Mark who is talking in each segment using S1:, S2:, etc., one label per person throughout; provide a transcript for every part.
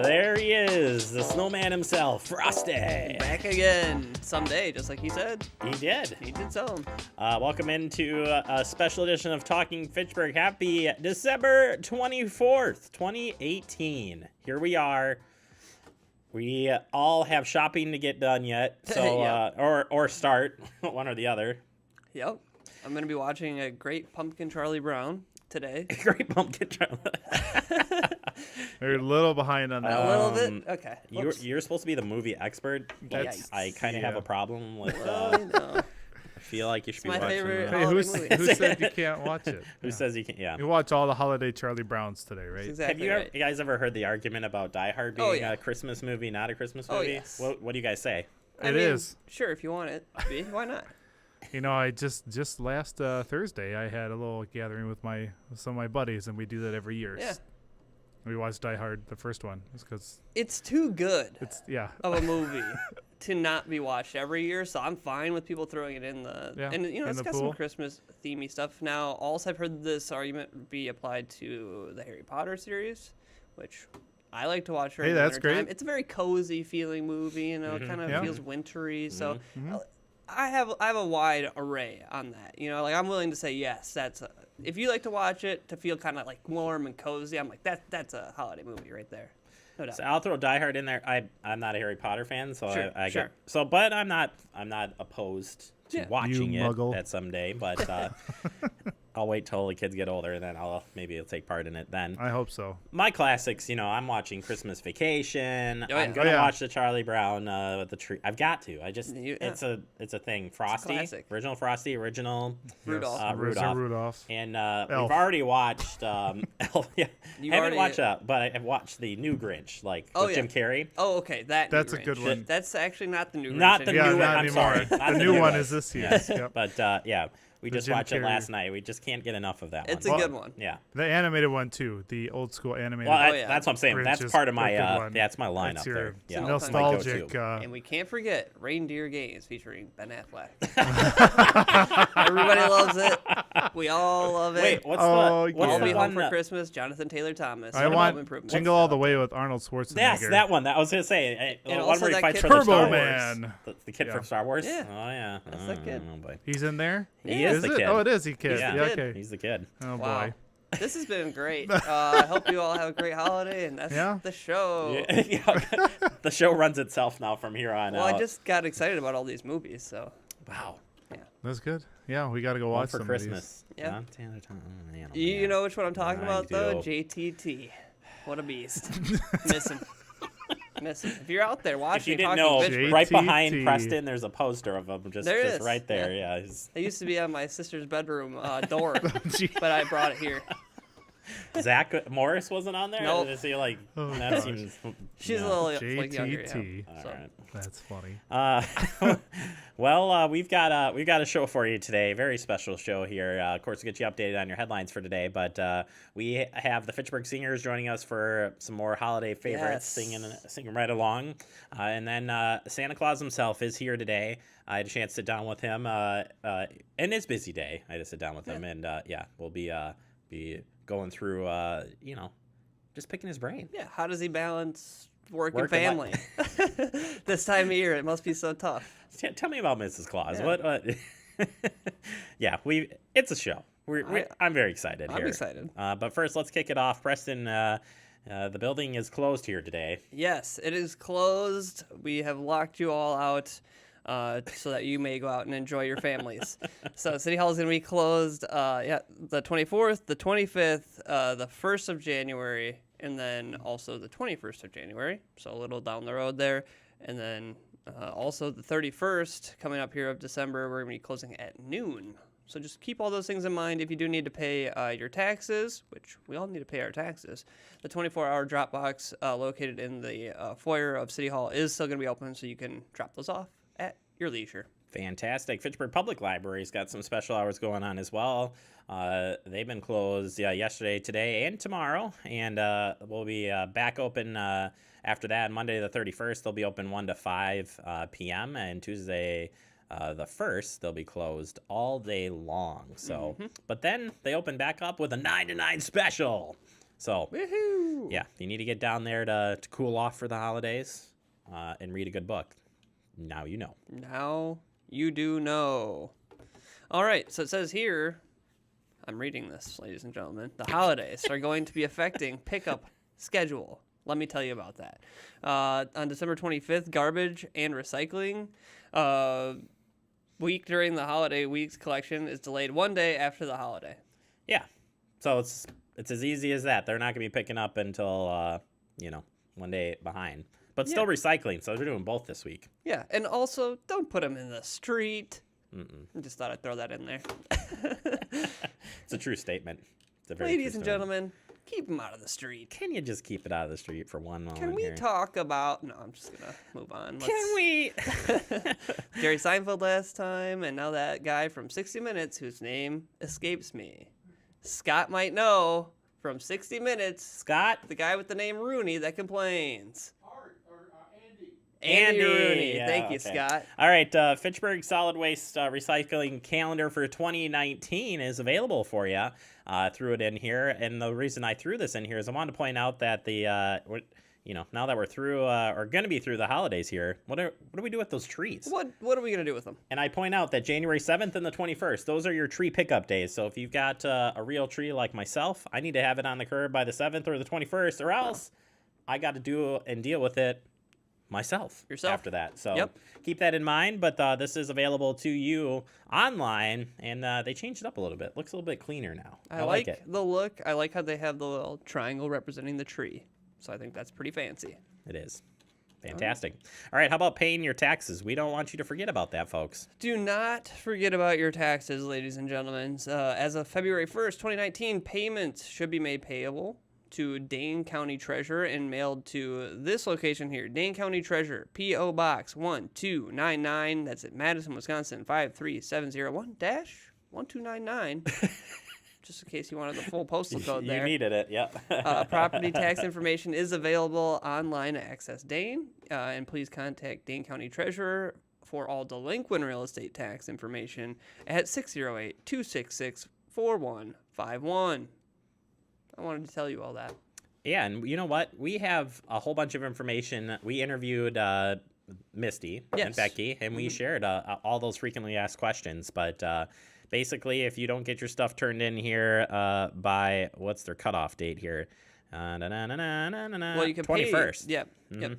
S1: There he is, the snowman himself, Frosty.
S2: Back again someday, just like he said.
S1: He did.
S2: He did so.
S1: Welcome into a special edition of Talking Fitchburg. Happy December 24th, 2018. Here we are. We all have shopping to get done yet, so
S2: Yep.
S1: or start, one or the other.
S2: Yep. I'm going to be watching a Great Pumpkin Charlie Brown today.
S1: Great pumpkin Charlie.
S3: We're a little behind on that.
S2: A little bit? Okay.
S1: You're supposed to be the movie expert, but
S2: Yikes.
S1: I kind of have a problem with.
S2: Well, you know.
S1: I feel like you should be
S2: my
S1: watching.
S2: favorite
S3: Hey,
S2: holiday movie.
S3: who said you can't watch it?
S1: Who says you can't? Yeah.
S3: You watch all the holiday Charlie Browns today, right?
S2: That's exactly
S1: Have
S2: right.
S1: you guys ever heard the argument about Die Hard being
S2: Oh, yeah.
S1: a Christmas movie, not a Christmas
S2: Oh,
S1: movie?
S2: yes.
S1: What do you guys say?
S2: I
S3: It
S2: mean,
S3: is.
S2: Sure, if you want it to be. Why not?
S3: You know, I just last Thursday I had a little gathering with some of my buddies, and we do that every year.
S2: Yeah.
S3: We watched Die Hard, the first one, because
S2: It's too good
S3: it's
S2: of a movie to not be watched every year, so I'm fine with people throwing it in the...
S3: Yeah,
S2: and, you know,
S3: in
S2: it's
S3: the
S2: got
S3: pool.
S2: some Christmas-themey stuff. Now, also I've heard this argument be applied to the Harry Potter series, which I like to watch during
S3: Hey,
S2: the
S3: that's
S2: wintertime.
S3: great.
S2: It's a very cozy feeling movie, you know, it kind of
S3: Yeah.
S2: feels wintry, so...
S3: Mhm.
S2: I have a wide array on that. You know, like I'm willing to say yes. If you like to watch it to feel kind of like warm and cozy, I'm like that's a holiday movie right there. No doubt.
S1: So I'll throw Die Hard in there. I'm not a Harry Potter fan, so
S2: Sure, sure.
S1: but I'm not opposed to
S2: Yeah.
S1: watching
S3: You
S1: it
S3: muggle.
S1: at someday. But I'll wait till the kids get older, and then maybe I'll take part in it then.
S3: I hope so.
S1: My classics, you know, I'm watching Christmas Vacation.
S2: yeah.
S1: I'm gonna
S3: Oh, yeah.
S1: watch the Charlie Brown with the tree. I've got to.
S2: Yeah.
S1: It's a thing. Frosty,
S2: classic.
S1: original Frosty, original
S2: Rudolph.
S3: Yes,
S1: Rudolph.
S3: Rudolph.
S1: And
S3: Elf.
S1: we've already watched Elf. Yeah,
S2: You
S1: I haven't
S2: already-
S1: watched that, but I've watched the new Grinch, like
S2: Oh,
S1: with
S2: yeah.
S1: Jim Carrey.
S2: Oh, okay,
S3: That's
S2: new
S3: a good
S2: Grinch.
S3: one.
S2: That's actually not the new Grinch.
S1: Not the
S3: Yeah,
S1: new one.
S3: not
S1: I'm
S3: anymore.
S1: sorry. Not
S3: The new one
S1: one.
S3: is this year.
S1: Yes.
S3: Yep.
S1: But yeah, we
S3: The
S1: just
S3: Jim
S1: watched it
S3: Carrey.
S1: last night. We just can't get enough of that
S2: It's
S1: one.
S2: a good one.
S1: Yeah.
S3: The animated one too, the old school animated.
S1: Well,
S2: Oh, yeah.
S1: that's what I'm saying.
S3: Grinch
S1: That's
S3: is
S1: part of
S3: a
S1: my
S3: good one.
S1: that's my lineup
S3: That's your
S1: there. Yeah,
S2: an
S1: that's my
S3: nostalgic.
S1: go-to.
S2: And we can't forget Reindeer Games featuring Ben Affleck. Everybody loves it. We all love it.
S1: Wait, what's
S3: Oh,
S1: the what's
S2: I'll
S1: the
S2: Be
S1: one
S2: Home for
S1: that-
S2: Christmas, Jonathan Taylor Thomas.
S3: I
S2: Home
S3: want
S2: Improvement.
S3: Jingle All the Way with Arnold Schwarzenegger.
S1: Yes, that one. That I was gonna say.
S2: And
S1: The one
S2: also
S1: where he
S2: that
S1: fights
S2: kid
S1: for the
S3: Turbo
S1: Star Wars.
S3: Man.
S1: The kid
S3: Yeah.
S1: from Star Wars.
S2: Yeah.
S1: Oh yeah.
S2: That's that kid.
S1: Oh, boy.
S3: He's in there.
S1: He is the
S3: it?
S1: kid.
S3: Oh, it is. He kid.
S1: Yeah.
S3: Yeah.
S2: Kid.
S3: Okay.
S1: He's the kid.
S3: Oh
S2: Wow.
S3: boy.
S2: This has been great. I hope you all have a great holiday, and that's
S3: Yeah.
S2: the show.
S1: Yeah. The show runs itself now from here on
S2: Well,
S1: out.
S2: I just got excited about all these movies, so
S1: Wow.
S3: That's good. Yeah, we got to go
S1: One
S3: watch
S1: for
S3: some
S1: Christmas.
S2: Yeah.
S1: John Taylor Thomas.
S2: you know which one I'm talking
S1: I
S2: about, though?
S1: do.
S2: JTT. What a beast. Miss him. Miss him. If you're out there watching,
S1: If you didn't
S2: Talking
S1: know,
S2: Fitchburg,
S1: right behind
S3: JTT.
S1: Preston, there's a poster of him just
S2: There is,
S1: right there. Yeah. he's-
S2: it used to be on my sister's bedroom door,
S3: Gee.
S2: but I brought it here.
S1: Zach Morris wasn't on there?
S2: Nope.
S1: Is he like,
S3: Oh,
S1: that
S3: gosh.
S1: seems...
S2: She's
S1: yeah.
S2: a little like, younger.
S3: JTT.
S2: Yeah.
S1: All
S2: So.
S1: right.
S3: That's funny.
S1: Well, we've got a show for you today. Very special show here. Of course, we'll get you updated on your headlines for today. But we have the Fitchburg Singers joining us for some more holiday favorites,
S2: Yes.
S1: singing right along. And then Santa Claus himself is here today. I had a chance to sit down with him. And his busy day. I had to sit down with him, and we'll be going through just picking his brain.
S2: Yeah, how does he balance work
S1: Work
S2: and
S1: and
S2: family? This time of year, it must be so tough.
S1: Tell me about Mrs. Claus.
S2: Yeah.
S1: What? Yeah, it's a show. I'm very excited here.
S2: I'm excited.
S1: But first, let's kick it off. Preston, the building is closed here today.
S2: Yes, it is closed. We have locked you all out so that you may go out and enjoy your families. So City Hall is going to be closed, the 24th, the 25th, the 1st of January, and then also the 21st of January. So a little down the road there. And then also the 31st, coming up here of December, we're going to be closing at noon. So just keep all those things in mind. If you do need to pay your taxes, which we all need to pay our taxes, the 24-hour drop box located in the foyer of City Hall is still going to be open, so you can drop those off at your leisure.
S1: Fantastic. Fitchburg Public Library's got some special hours going on as well. They've been closed yesterday, today, and tomorrow, and we'll be back open after that. Monday the 31st, they'll be open 1 to 5 p.m., and Tuesday the 1st, they'll be closed all day long. So, But then they open back up with a 9 to 9 special. So,
S2: Woohoo!
S1: yeah, you need to get down there to cool off for the holidays and read a good book. Now you know.
S2: Now you do know. All right, so it says here, I'm reading this, ladies and gentlemen. The holidays are going to be affecting pickup schedule. Let me tell you about that. On December 25th, garbage and recycling week during the holiday week's collection is delayed one day after the holiday.
S1: Yeah. So it's as easy as that. They're not going to be picking up until, one day behind. But still recycling, so they're doing both this week.
S2: Yeah, and also, don't put them in the street.
S1: Mm-mm.
S2: I just thought I'd throw that in there.
S1: It's a true statement. It's a very
S2: Ladies
S1: true
S2: and
S1: story.
S2: gentlemen, keep them out of the street.
S1: Can you just keep it out of the street for one moment
S2: Can we
S1: here?
S2: talk about... No, I'm just going to move on.
S1: Can we?
S2: Jerry Seinfeld last time, and now that guy from 60 Minutes whose name escapes me. Scott might know from 60 Minutes,
S1: Scott?
S2: the guy with the name Rooney that complains.
S1: Andy.
S2: Rooney.
S1: Yeah,
S2: Thank you,
S1: okay.
S2: Scott.
S1: All right, Fitchburg Solid Waste Recycling Calendar for 2019 is available for you. Threw it in here, and the reason I threw this in here is I wanted to point out that now that we're through or going to be through the holidays here, what do we do with those trees?
S2: What are we going to do with them?
S1: And I point out that January 7th and the 21st, those are your tree pickup days. So if you've got a real tree like myself, I need to have it on the curb by the 7th or the 21st, or else I got to do and deal with it myself after that. So keep that in mind. But this is available to you online, and they changed it up a little bit. Looks a little bit cleaner now.
S2: I like it. The look. I like how they have the little triangle representing the tree. So I think that's pretty fancy.
S1: It is. Fantastic. All right, how about paying your taxes? We don't want you to forget about that, folks.
S2: Do not forget about your taxes, ladies and gentlemen. As of February 1st, 2019, payments should be made payable to Dane County Treasurer and mailed to this location here, Dane County Treasurer, P.O. Box 1299. That's at Madison, Wisconsin, 53701-1299. Just in case you wanted the full postal code there.
S1: You needed it, yep.
S2: Property tax information is available online at Access Dane. And please contact Dane County Treasurer for all delinquent real estate tax information at 608-266-4151. I wanted to tell you all that.
S1: Yeah, and you know what? We have a whole bunch of information. We interviewed Misty and Becky, and we shared all those frequently asked questions. But basically, if you don't get your stuff turned in here by, what's their cutoff date here?
S2: Well, you can
S1: 21st.
S2: Pay. Yep.
S1: Mm-hmm.
S2: Yep.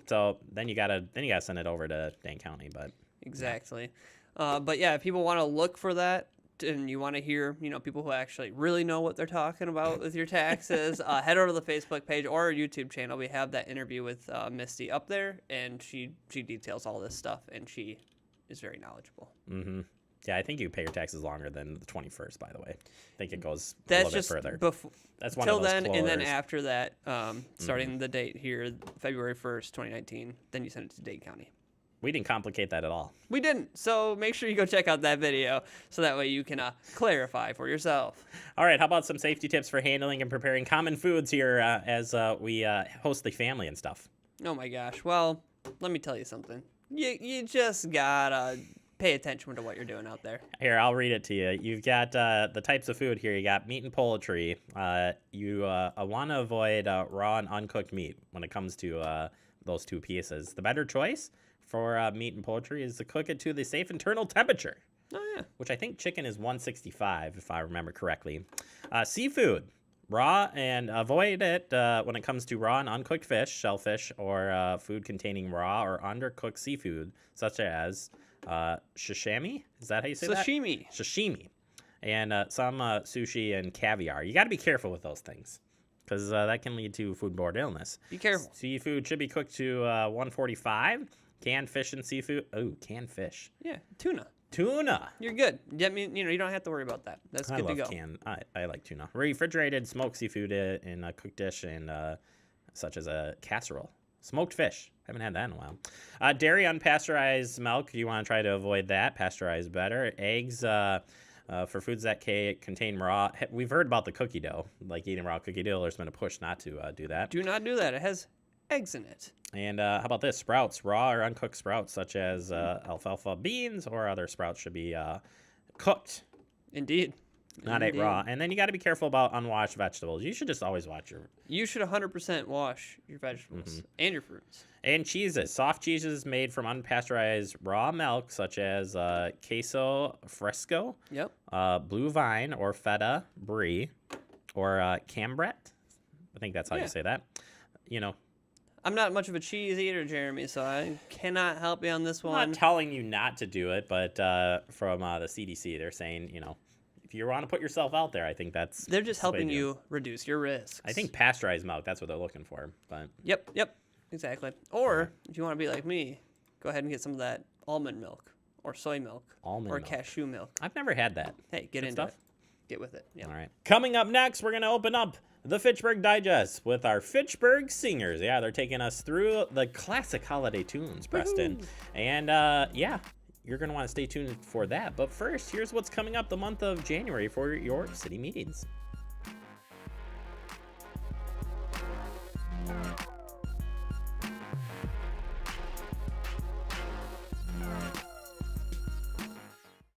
S1: So then you gotta send it over to Dane County. But
S2: exactly. But yeah, if people want to look for that, and you want to hear, people who actually really know what they're talking about with your taxes, head over to the Facebook page or our YouTube channel. We have that interview with Misty up there, and she details all this stuff, and she is very knowledgeable.
S1: Mm-hmm. Yeah, I think you pay your taxes longer than the 21st, by the way. I think it goes a little bit further. That's one
S2: till
S1: of those
S2: then, and then
S1: floors.
S2: after that, starting the date here, February 1st, 2019, then you send it to Dade County.
S1: We didn't complicate that at all.
S2: We didn't. So make sure you go check out that video so that way you can clarify for yourself.
S1: All right. How about some safety tips for handling and preparing common foods here as we host the family and stuff?
S2: Oh, my gosh. Well, let me tell you something. You just got to pay attention to what you're doing out there.
S1: Here, I'll read it to you. You've got the types of food here. You got meat and poultry. You want to avoid raw and uncooked meat when it comes to those two pieces. The better choice for meat and poultry is to cook it to the safe internal temperature.
S2: Oh, yeah.
S1: Which I think chicken is 165, if I remember correctly. Seafood, raw, and avoid it when it comes to raw and uncooked fish, shellfish, or food containing raw or undercooked seafood, such as sashimi. Is that how you say that? Sashimi. And some sushi and caviar. You got to be careful with those things, because that can lead to foodborne illness.
S2: Be careful.
S1: Seafood should be cooked to 145. Canned fish and seafood. Oh, canned fish.
S2: Yeah, tuna.
S1: You're
S2: good. I mean, you don't have to worry about that. That's good to go.
S1: I like tuna. Refrigerated smoked seafood in a cooked dish, and such as a casserole. Smoked fish. Haven't had that in a while. Dairy, unpasteurized milk. You want to try to avoid that. Pasteurized better. Eggs. For foods that contain raw. We've heard about the cookie dough, like eating raw cookie dough. There's been a push not to do that.
S2: Do not do that. It has eggs in it.
S1: And how about this? Sprouts, raw or uncooked sprouts, such as alfalfa beans or other sprouts, should be cooked.
S2: Indeed.
S1: Not ate
S2: Indeed.
S1: raw. And then you got to be careful about unwashed vegetables. You should just always watch your...
S2: You should 100% wash your vegetables and your fruits.
S1: And cheeses. Soft cheeses made from unpasteurized raw milk, such as queso fresco,
S2: Yep.
S1: blue vine or feta brie, or cambret. I think that's how
S2: Yeah.
S1: you say that. You know,
S2: I'm not much of a cheese eater, Jeremy, so I cannot help you on this
S1: I'm
S2: one.
S1: not telling you not to do it, but from the CDC, they're saying, you know, if you want to put yourself out there, I think that's...
S2: They're just
S1: the way to
S2: helping
S1: do it.
S2: you reduce your risks.
S1: I think pasteurized milk, that's what they're looking for. But
S2: Yep, exactly. Or if you want to be like me, go ahead and get some of that almond milk or soy milk
S1: Almond
S2: or
S1: milk.
S2: cashew milk.
S1: I've never had that.
S2: Hey, get
S1: Good
S2: into
S1: stuff.
S2: it. Get with it. Yeah.
S1: All right. Coming up next, we're going to open up the Fitchburg Digest with our Fitchburg singers. Yeah, they're taking us through the classic holiday tunes, Preston.
S2: Woohoo.
S1: And yeah, you're going to want to stay tuned for that. But first, here's what's coming up the month of January for your city meetings.